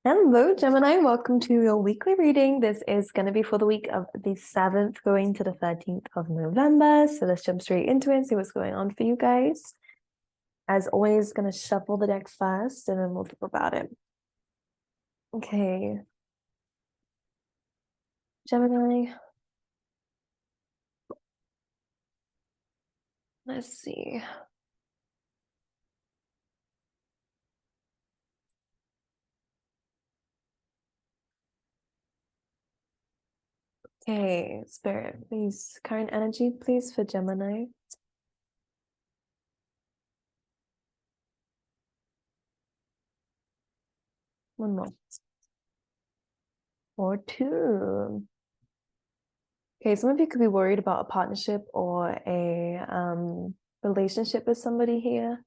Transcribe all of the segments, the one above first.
Hello, Gemini. Welcome to your weekly reading. This is going to be for the week of the 7th going to the 13th of November. So let's jump straight into it and see what's going on for you guys. As always, going to shuffle the deck first and then we'll talk about it. Okay. Gemini. Let's see. Okay, Spirit, please. Current energy, please, for Gemini. One more. Or two. Okay, some of you could be worried about a partnership or a relationship with somebody here.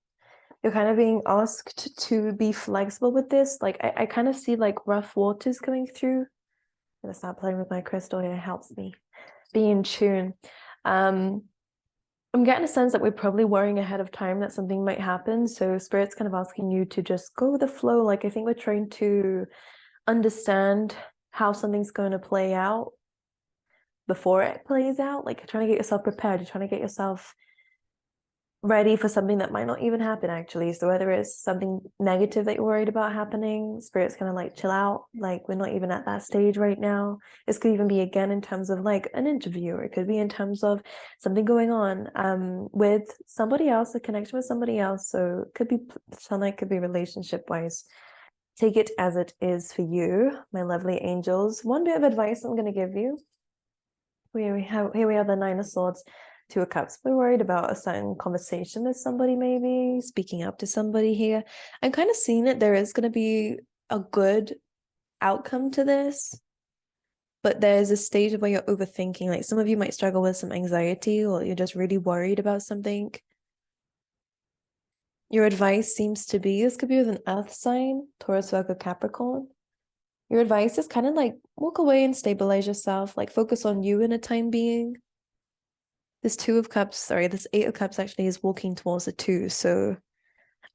You're kind of being asked to be flexible with this. Like, I kind of see like rough waters coming through. I'm gonna start playing with my crystal here. It helps me be in tune. I'm getting a sense that we're probably worrying ahead of time that something might happen. So Spirit's kind of asking you to just go with the flow. Like, I think we're trying to understand how something's going to play out before it plays out. Like, you're trying to get yourself prepared. You're trying to get yourself ready for something that might not even happen, actually. So whether it's something negative that you're worried about happening, Spirit's kind of like, chill out. Like, we're not even at that stage right now. This could even be, again, in terms of like an interview, or it could be in terms of something going on with somebody else, a connection with somebody else. So it could be, sound like it could be relationship wise. Take it as it is for you, my lovely angels. One bit of advice I'm going to give you. Here we have the Nine of Swords. Two of Cups. We're worried about a certain conversation with somebody, maybe speaking up to somebody here. I'm kind of seeing that there is going to be a good outcome to this, but there's a stage where you're overthinking. Like, some of you might struggle with some anxiety, or you're just really worried about something. Your advice seems to be, this could be with an earth sign, Taurus, Virgo, Capricorn. Your advice is kind of like, walk away and stabilize yourself, like focus on you in a time being. This Eight of Cups actually is walking towards the two. So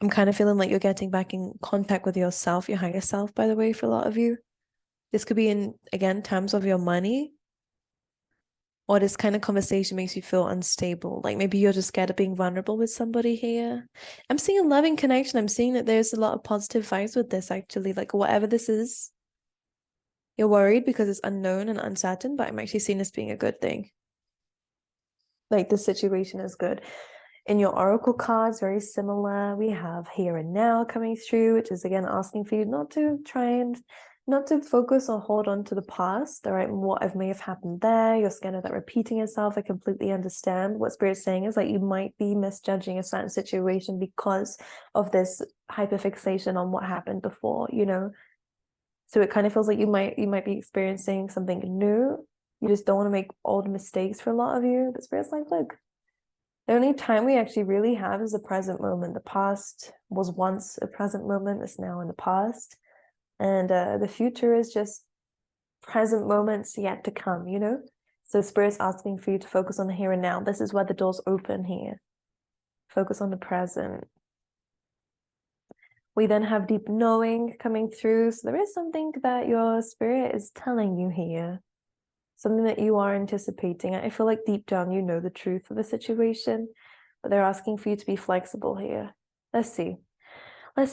I'm kind of feeling like you're getting back in contact with yourself, your higher self, by the way, for a lot of you. This could be in, again, terms of your money, or this kind of conversation makes you feel unstable. Like, maybe you're just scared of being vulnerable with somebody here. I'm seeing a loving connection. I'm seeing that there's a lot of positive vibes with this, actually. Like, whatever this is, you're worried because it's unknown and uncertain, but I'm actually seeing this being a good thing. Like, the situation is good. In your oracle cards, very similar, we have here and now coming through, which is again asking for you not to focus or hold on to the past, all right, and what may have happened there. You're scared of that repeating itself. I completely understand. What Spirit's saying is like, you might be misjudging a certain situation because of this hyperfixation on what happened before, you know. So it kind of feels like you might be experiencing something new. You just don't want to make old mistakes for a lot of you. But Spirit's like, look, the only time we actually really have is the present moment. The past was once a present moment, it's now in the past. And the future is just present moments yet to come, you know? So Spirit's asking for you to focus on the here and now. This is where the doors open here. Focus on the present. We then have deep knowing coming through. So there is something that your spirit is telling you here. Something that you are anticipating. I feel like deep down you know the truth of the situation, but they're asking for you to be flexible here. Let's see. All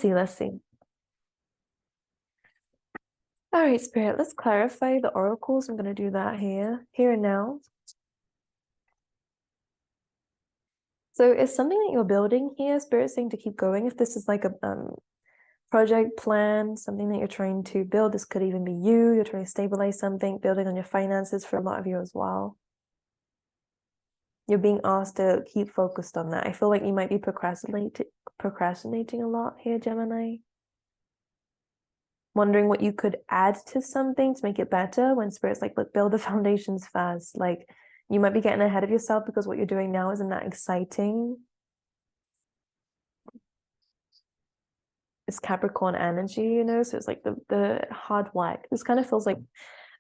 right, Spirit, let's clarify the oracles. I'm going to do that here and now. So it's something that you're building here. Spirit's saying to keep going. If this is like a project plan, something that you're trying to build, this could even be you. You're trying to stabilize something, building on your finances for a lot of you as well. You're being asked to keep focused on that. I feel like you might be procrastinating a lot here, Gemini. Wondering what you could add to something to make it better, when Spirit's like, look, build the foundations first. Like, you might be getting ahead of yourself because what you're doing now isn't that exciting. It's Capricorn energy, you know, so it's like the hard work. This kind of feels like,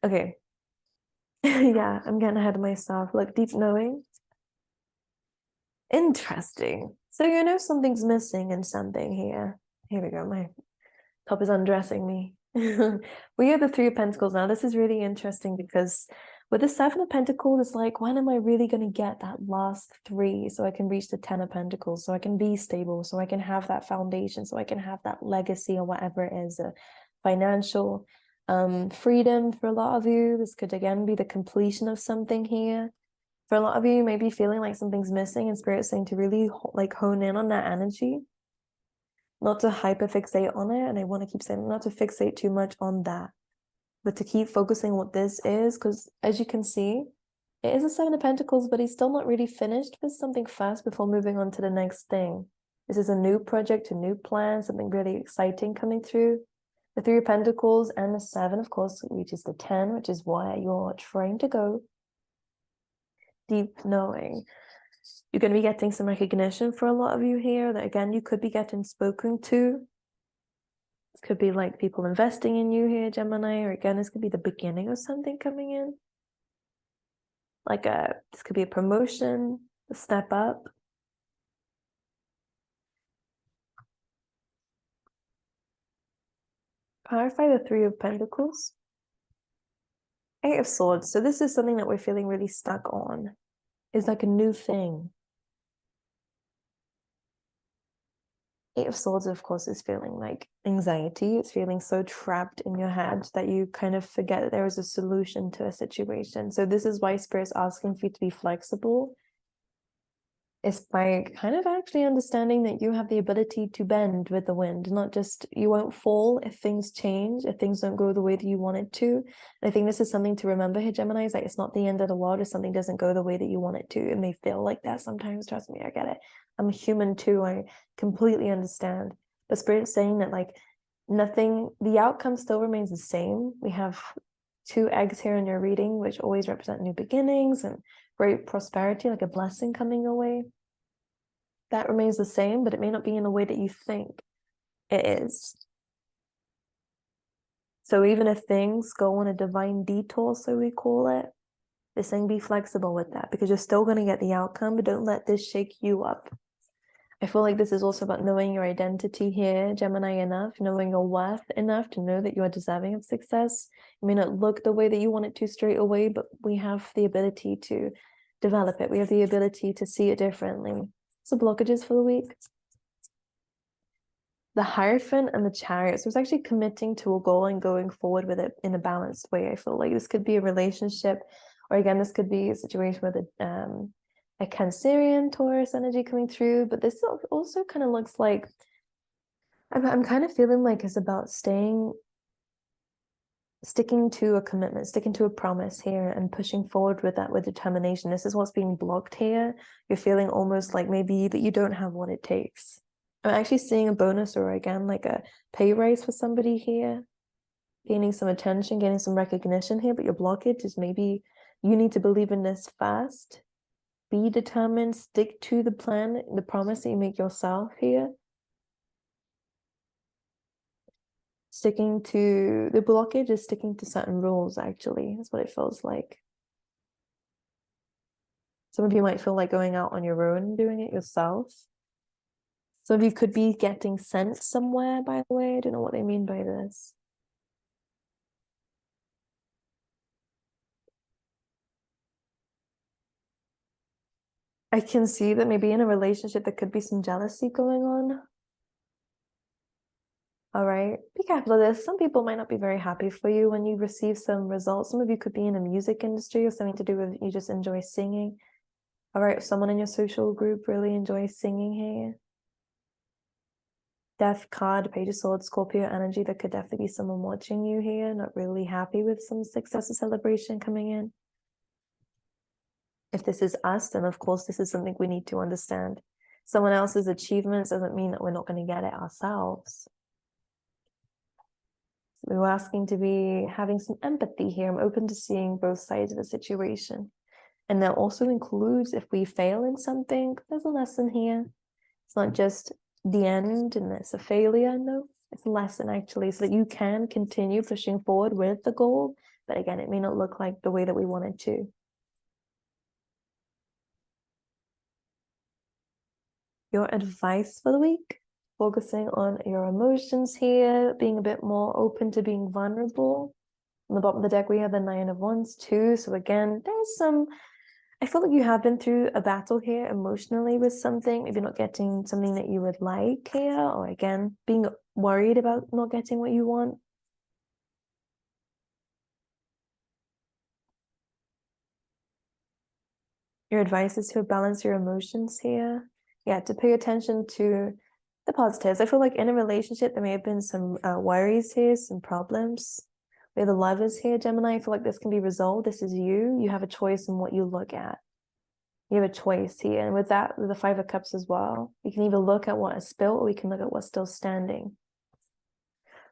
okay, yeah, I'm getting ahead of myself. Like, deep knowing. Interesting. So you know something's missing in something here. Here we go. My top is undressing me. We are the Three of Pentacles now. This is really interesting because with the Seven of Pentacles, it's like, when am I really going to get that last three so I can reach the Ten of Pentacles, so I can be stable, so I can have that foundation, so I can have that legacy or whatever it is, financial freedom for a lot of you. This could again be the completion of something here. For a lot of you, you may be feeling like something's missing and Spirit's saying to really like hone in on that energy, not to hyperfixate on it. And I want to keep saying not to fixate too much on that, but to keep focusing on what this is, because as you can see, it is a Seven of Pentacles, but he's still not really finished with something first before moving on to the next thing. This is a new project, a new plan, something really exciting coming through. The Three of Pentacles and the Seven, of course, reaches the 10, which is where you're trying to go. Deep knowing. You're going to be getting some recognition for a lot of you here that, again, you could be getting spoken to. This could be like people investing in you here, Gemini, or again, this could be the beginning of something coming in. Like this could be a promotion, a step up. Clarify the Three of Pentacles. Eight of Swords. So this is something that we're feeling really stuck on. It's like a new thing. Eight of Swords, of course, is feeling like anxiety. It's feeling so trapped in your head that you kind of forget that there is a solution to a situation. So this is why Spirit's asking for you to be flexible. It's by kind of actually understanding that you have the ability to bend with the wind, not just, you won't fall if things change, if things don't go the way that you want it to. And I think this is something to remember here, Gemini, is like, it's not the end of the world if something doesn't go the way that you want it to. It may feel like that sometimes, trust me, I get it. I'm a human too, I completely understand. But Spirit's saying that like nothing, the outcome still remains the same. We have two eggs here in your reading, which always represent new beginnings and great prosperity, like a blessing coming your way. That remains the same, but it may not be in a way that you think it is. So even if things go on a divine detour, so we call it, they're saying be flexible with that, because you're still going to get the outcome, but don't let this shake you up. I feel like this is also about knowing your identity here, Gemini, enough, knowing your worth enough to know that you are deserving of success. It may not look the way that you want it to straight away, but we have the ability to develop it. We have the ability to see it differently. So blockages for the week. The Hierophant and the Chariot. So it's actually committing to a goal and going forward with it in a balanced way. I feel like this could be a relationship, or again, this could be a situation with a Cancerian, Taurus energy coming through. But this also kind of looks like, I'm kind of feeling like it's about sticking to a commitment, sticking to a promise here and pushing forward with that with determination. This is what's being blocked here. You're feeling almost like maybe that you don't have what it takes. I'm actually seeing a bonus, or again, like a pay raise for somebody here, gaining some attention, gaining some recognition here, but your blockage is maybe you need to believe in this fast, be determined, stick to the plan, the promise that you make yourself here. Sticking to the blockage is sticking to certain rules, actually. That's what it feels like. Some of you might feel like going out on your own and doing it yourself. Some of you could be getting sent somewhere, by the way. I don't know what they mean by this. I can see that maybe in a relationship there could be some jealousy going on. All right, be careful of this. Some people might not be very happy for you when you receive some results. Some of you could be in the music industry or something to do with you just enjoy singing. All right, if someone in your social group really enjoys singing here. Death card, Page of Swords, Scorpio energy. There could definitely be someone watching you here, not really happy with some success or celebration coming in. If this is us, then of course this is something we need to understand. Someone else's achievements doesn't mean that we're not going to get it ourselves. We were asking to be having some empathy here. I'm open to seeing both sides of the situation. And that also includes if we fail in something, there's a lesson here. It's not just the end and it's a failure. No, it's a lesson actually, so that you can continue pushing forward with the goal. But again, it may not look like the way that we want it to. Your advice for the week? focusing on your emotions here, being a bit more open to being vulnerable. On the bottom of the deck, we have the Nine of Wands too. So again, there's some, I feel like you have been through a battle here emotionally with something, maybe not getting something that you would like here, or again, being worried about not getting what you want. Your advice is to balance your emotions here. Yeah, to pay attention to the positives. I feel like in a relationship, there may have been some worries here, some problems. We have the Lovers here, Gemini. I feel like this can be resolved. This is you. You have a choice in what you look at. You have a choice here. And with that, with the Five of Cups as well, we can either look at what is spilt or we can look at what's still standing.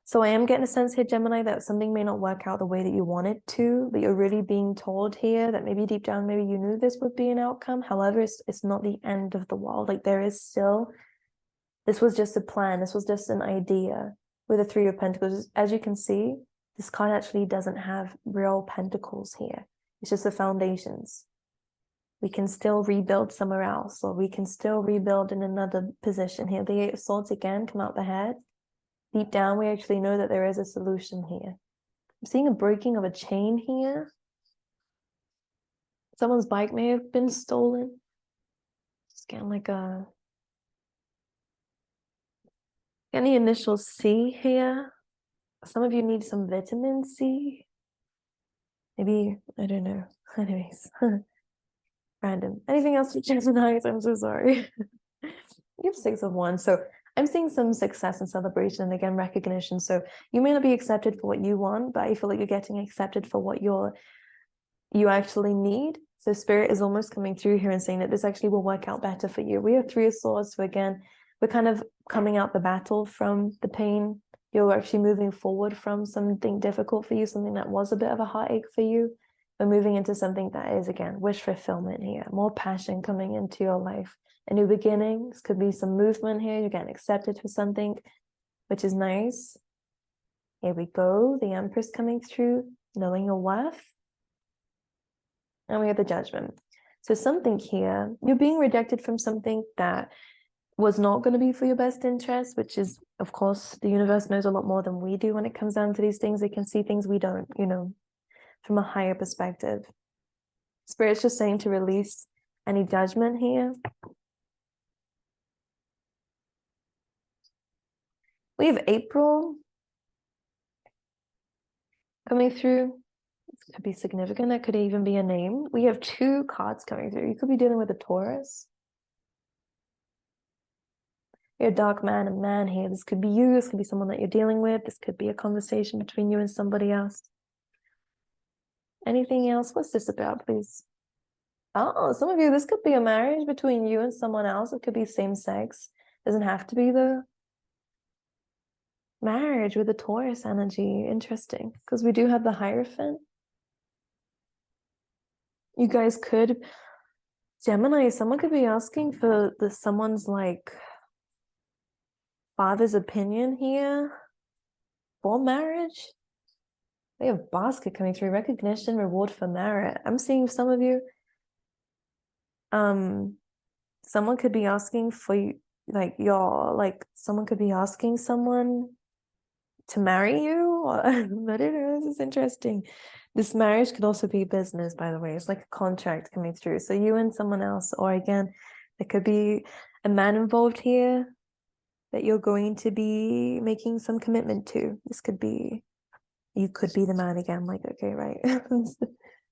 So I am getting a sense here, Gemini, that something may not work out the way that you want it to, but you're really being told here that maybe deep down, maybe you knew this would be an outcome. However, it's not the end of the world. Like there is still, this was just a plan. This was just an idea with the Three of Pentacles. As you can see, this card actually doesn't have real pentacles here. It's just the foundations. We can still rebuild somewhere else, or we can still rebuild in another position here. The Eight of Swords again come out the head. Deep down, we actually know that there is a solution here. I'm seeing a breaking of a chain here. Someone's bike may have been stolen. Just getting like any initial C here. Some of you need some vitamin C. Maybe, I don't know. Anyways, random. Anything else for Gemini? I'm so sorry. You have Six of Wands. So I'm seeing some success and celebration and again, recognition. So you may not be accepted for what you want, but I feel like you're getting accepted for what you actually need. So Spirit is almost coming through here and saying that this actually will work out better for you. We have Three of Swords. So again, we're kind of coming out the battle from the pain. You're actually moving forward from something difficult for you, something that was a bit of a heartache for you. We're moving into something that is, again, wish fulfillment here, more passion coming into your life. A new beginning. This could be some movement here. You're getting accepted for something, which is nice. Here we go. The Empress coming through, knowing your worth. And we have the Judgment. So something here, you're being rejected from something that was not going to be for your best interest, which is, of course, the universe knows a lot more than we do when it comes down to these things. They can see things we don't, from a higher perspective. Spirit's just saying to release any judgment here. We have April coming through. This could be significant. That could even be a name. We have two cards coming through. You could be dealing with a Taurus. You're a dark man and man here. This could be you. This could be someone that you're dealing with. This could be a conversation between you and somebody else. Anything else? What's this about, please? Oh, some of you, this could be a marriage between you and someone else. It could be same sex. Doesn't have to be the marriage with the Taurus energy. Interesting, because we do have the Hierophant. You guys could, Gemini, someone could be asking for someone's like father's opinion here for marriage. We have Basket coming through, recognition, reward for merit. I'm seeing some of you, someone could be asking for you, someone could be asking someone to marry you. Or, I don't know, this is interesting. This marriage could also be business, by the way. It's like a contract coming through. So you and someone else, or again, there could be a man involved here that you're going to be making some commitment to. This could be, you could be the man again. Like, okay, right.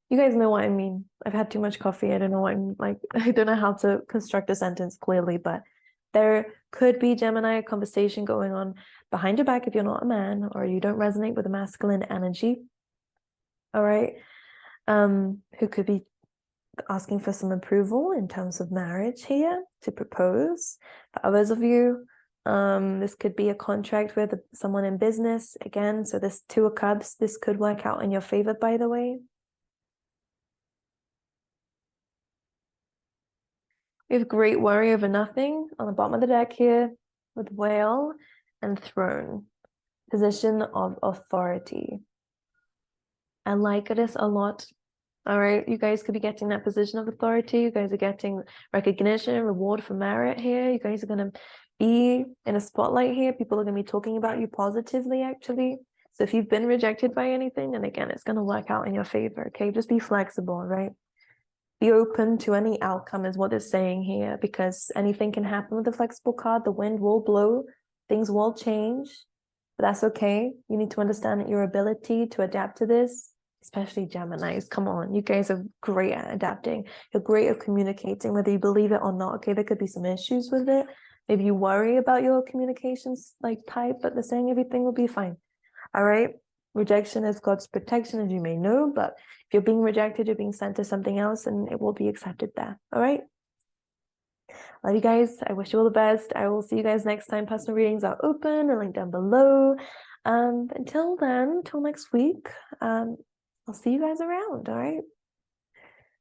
You guys know what I mean. I've had too much coffee. I don't know what I'm like. I don't know how to construct a sentence clearly, but there could be, Gemini, a conversation going on behind your back if you're not a man or you don't resonate with the masculine energy. All right. Who could be asking for some approval in terms of marriage here to propose. For others of you, this could be a contract with someone in business again. So this Two of Cups, this could work out in your favor, by the way. We have Great Worry Over Nothing on the bottom of the deck here with Whale and Throne, position of authority. I like this a lot. All right, you guys could be getting that position of authority. You guys are getting recognition, reward for merit here. You guys are going to be in a spotlight here. People are going to be talking about you positively, actually. So if you've been rejected by anything, and again, it's going to work out in your favor, okay? Just be flexible, right? Be open to any outcome is what it's saying here, because anything can happen with the flexible card. The wind will blow, things will change, but that's okay. You need to understand that your ability to adapt to this, especially Geminis, come on, you guys are great at adapting. You're great at communicating, whether you believe it or not. Okay, there could be some issues with it. Maybe you worry about your communications like type, but they're saying everything will be fine. All right. Rejection is God's protection, as you may know, but if you're being rejected, you're being sent to something else and it will be accepted there. All right. Love you guys. I wish you all the best. I will see you guys next time. Personal readings are open, a link down below. Until then, until next week, I'll see you guys around. All right.